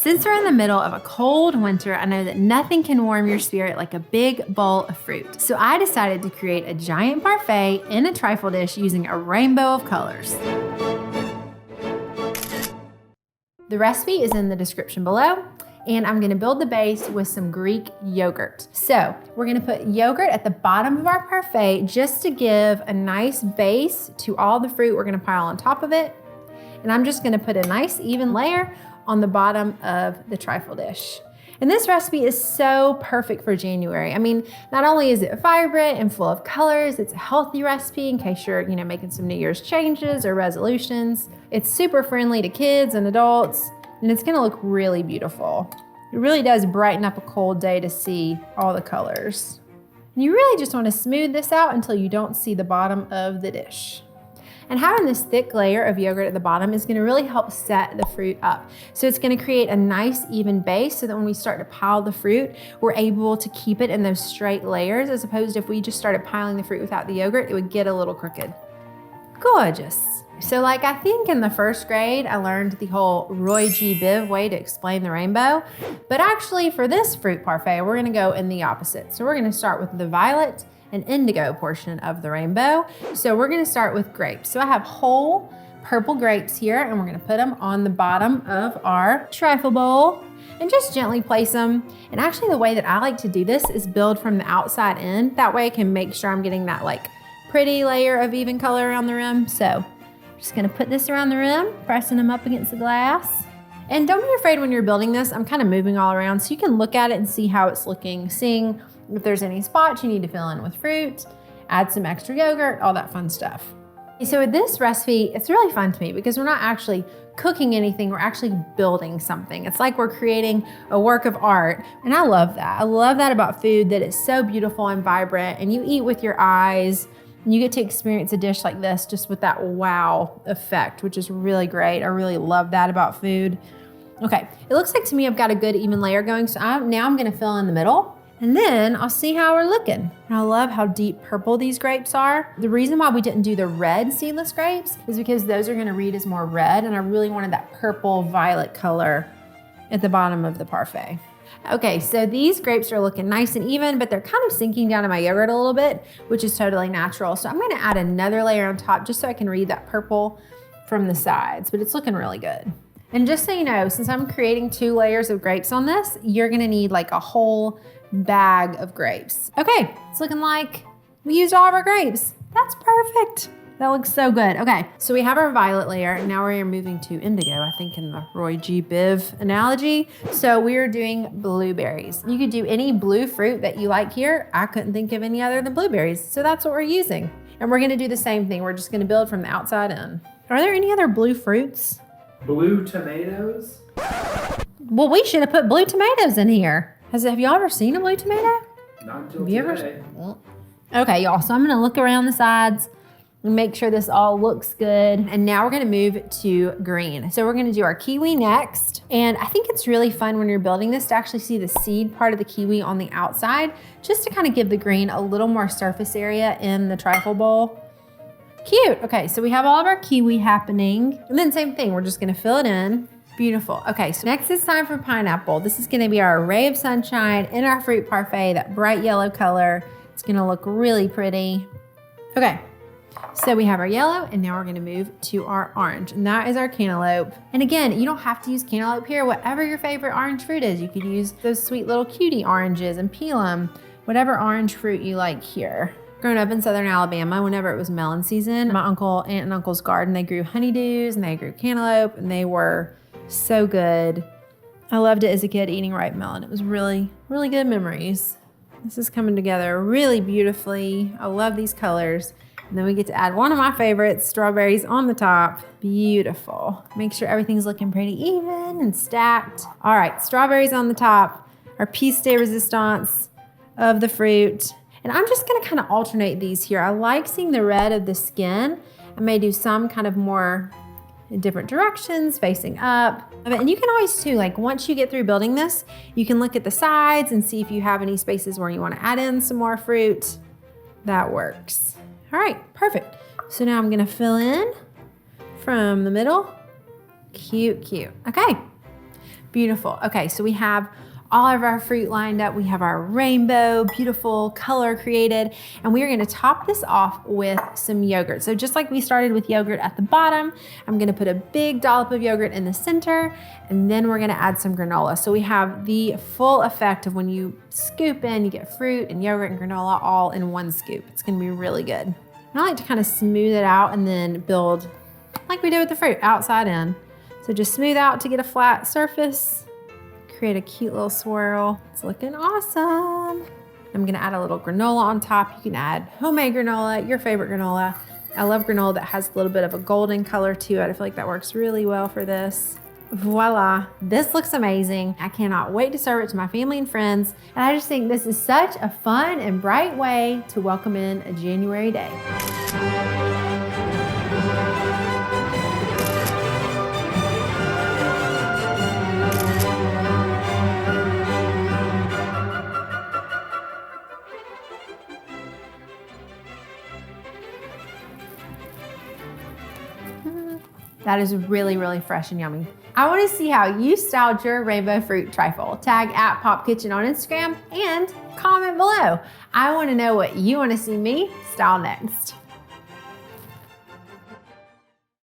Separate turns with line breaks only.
Since we're in the middle of a cold winter, I know that nothing can warm your spirit like a big bowl of fruit. So I decided to create a giant parfait in a trifle dish using a rainbow of colors. The recipe is in the description below, and I'm gonna build the base with some Greek yogurt. So we're gonna put yogurt at the bottom of our parfait just to give a nice base to all the fruit we're gonna pile on top of it. And I'm just gonna put a nice even layer on the bottom of the trifle dish. And this recipe is so perfect for January. I mean, not only is it vibrant and full of colors, it's a healthy recipe in case you're, making some New Year's changes or resolutions. It's super friendly to kids and adults, and it's gonna look really beautiful. It really does brighten up a cold day to see all the colors. And you really just wanna smooth this out until you don't see the bottom of the dish. And having this thick layer of yogurt at the bottom is gonna really help set the fruit up. So it's gonna create a nice even base so that when we start to pile the fruit, we're able to keep it in those straight layers, as opposed to if we just started piling the fruit without the yogurt, it would get a little crooked. Gorgeous. So like I think in the first grade, I learned the whole Roy G. Biv way to explain the rainbow. But actually for this fruit parfait, we're gonna go in the opposite. So we're gonna start with the violet and indigo portion of the rainbow. So we're gonna start with grapes. So I have whole purple grapes here, and we're gonna put them on the bottom of our trifle bowl and just gently place them. And actually the way that I like to do this is build from the outside in. That way I can make sure I'm getting that like pretty layer of even color around the rim. So I'm just gonna put this around the rim, pressing them up against the glass. And don't be afraid when you're building this. I'm kind of moving all around so you can look at it and see how it's looking, seeing if there's any spots you need to fill in with fruit, add some extra yogurt, all that fun stuff. So with this recipe, it's really fun to me because we're not actually cooking anything, we're actually building something. It's like we're creating a work of art, and I love that. I love that about food, that it's so beautiful and vibrant, and you eat with your eyes, and you get to experience a dish like this just with that wow effect, which is really great. I really love that about food. Okay, it looks like to me I've got a good even layer going, so now I'm gonna fill in the middle. And then I'll see how we're looking. And I love how deep purple these grapes are. The reason why we didn't do the red seedless grapes is because those are gonna read as more red, and I really wanted that purple violet color at the bottom of the parfait. Okay, so these grapes are looking nice and even, but they're kind of sinking down in my yogurt a little bit, which is totally natural. So I'm gonna add another layer on top just so I can read that purple from the sides, but it's looking really good. And just so you know, since I'm creating 2 layers of grapes on this, you're gonna need like a whole bag of grapes. Okay, it's looking like we used all of our grapes. That's perfect. That looks so good. Okay, so we have our violet layer, and now we're moving to indigo, I think in the Roy G. Biv analogy. So we are doing blueberries. You could do any blue fruit that you like here. I couldn't think of any other than blueberries, so that's what we're using. And we're gonna do the same thing. We're just gonna build from the outside in. Are there any other blue fruits?
Blue tomatoes?
Well, we should have put blue tomatoes in here. Have y'all ever seen a blue tomato?
Not until today.
Okay, y'all, so I'm gonna look around the sides and make sure this all looks good. And now we're gonna move to green. So we're gonna do our kiwi next. And I think it's really fun when you're building this to actually see the seed part of the kiwi on the outside, just to kind of give the green a little more surface area in the trifle bowl. Cute. Okay, so we have all of our kiwi happening. And then same thing, we're just gonna fill it in. Beautiful. Okay, so next it's time for pineapple. This is gonna be our ray of sunshine in our fruit parfait, that bright yellow color. It's gonna look really pretty. Okay, so we have our yellow, and now we're gonna move to our orange, and that is our cantaloupe. And again, you don't have to use cantaloupe here. Whatever your favorite orange fruit is, you could use those sweet little cutie oranges and peel them, whatever orange fruit you like here. Growing up in Southern Alabama, whenever it was melon season, my aunt and uncle's garden, they grew honeydews and they grew cantaloupe, and they were so good. I loved it as a kid, eating ripe melon. It was really, really good memories. This is coming together really beautifully. I love these colors. And then we get to add one of my favorites, strawberries on the top. Beautiful. Make sure everything's looking pretty even and stacked. All right, strawberries on the top, our piece de resistance of the fruit. And I'm just gonna kind of alternate these here. I like seeing the red of the skin. I may do some kind of more in different directions, facing up. And you can always too, like once you get through building this, you can look at the sides and see if you have any spaces where you want to add in some more fruit. That works. All right, perfect. So now I'm gonna fill in from the middle. Cute, cute. Okay, Beautiful. Okay, so we have all of our fruit lined up. We have our rainbow, beautiful color created, and we are gonna top this off with some yogurt. So just like we started with yogurt at the bottom, I'm gonna put a big dollop of yogurt in the center, and then we're gonna add some granola. So we have the full effect of when you scoop in, you get fruit and yogurt and granola all in one scoop. It's gonna be really good. And I like to kind of smooth it out and then build like we did with the fruit, outside in. So just smooth out to get a flat surface. Create a cute little swirl. It's looking awesome. I'm gonna add a little granola on top. You can add homemade granola, your favorite granola. I love granola that has a little bit of a golden color to it. I feel like that works really well for this. Voila, this looks amazing. I cannot wait to serve it to my family and friends. And I just think this is such a fun and bright way to welcome in a January day. That is really, really fresh and yummy. I want to see how you styled your rainbow fruit trifle. Tag @PopKitchen on Instagram and comment below. I want to know what you want to see me style next.